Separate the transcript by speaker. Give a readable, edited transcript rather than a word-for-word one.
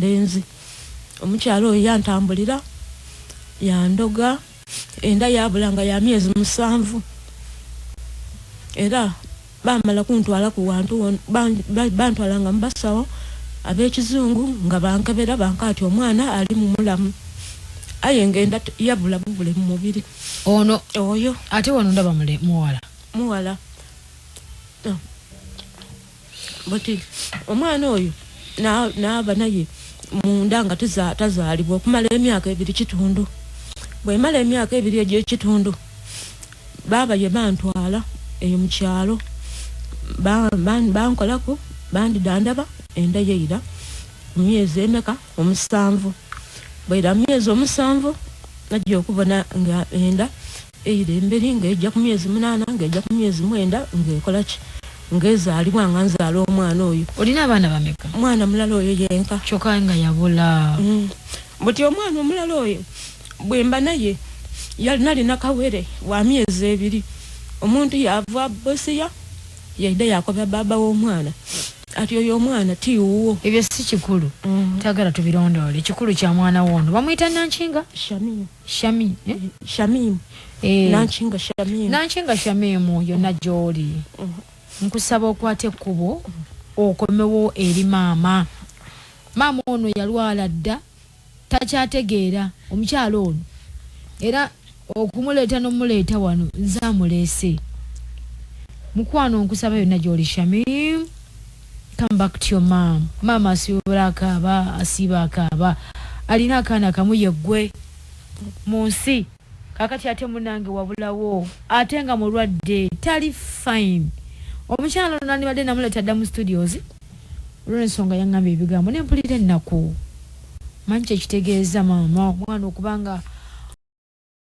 Speaker 1: mulenzi omukyalo oyo yantambulira yandoga enda yabulanga ya myezi 7 era bamala kuntwala ku wantu bantwalanga mbasawo ab'ekizungu nga bankebera bankati omwana ali mu mulamu aye ngenda yabula bubule mu mubiri
Speaker 2: ono
Speaker 1: oyo
Speaker 2: ate wano ndaba muwala
Speaker 1: boti omwana oyo naaba naye munda nga tazaalibwa okumala emyaka 2 kitundu bwe mala emyaka 2 egy'ekitundu baba ye bantwala eyo mu kyalo bankolako bandidandaba enda yeira myezi emeka 7 bwera myezi 7 najja okubona nga enda eira emberi ng'ejja ku myezi 8 ng'ejja ku myezi 9 ng'ekola ki ng'ezaalibwa nga nzaala omwana oyo.
Speaker 2: Olina abaana bameka?
Speaker 1: Mwana mulala oyo yenka
Speaker 2: kyokka nga yabula.
Speaker 1: Buti omwana omulala oyo bwe mba naye nalina kawere wa myezi 2 omuntu yava bosiya yaida yakoba baba w'omwana ati oyo omwana tiwuwo.
Speaker 2: Ebyo si kikulu tagala tubirondole kikulu kya mwana wono bamuyita Nanchinga Shamim Nanchinga Shamim yonna gy'oli nkusaba okwate ekkubo okomewo eri maama ono yalwala dda takyategeera omukyalo ono era okumuleeta n'omuleeta wano nzamulese mukwano nkusaba yonna gy'oli Shamim. Come back to your mom. Mama asiba akaaba alina akaana kamu yeggwe munsi kakati ate munange wabulawo ate nga mulwadde tali fine. Omukyalo nani badde namuleta dda mu studios olw'ensonga yaŋŋamba ebigambo ne mpulira ennaku manyi kye kitegeeza maama omwana okubanga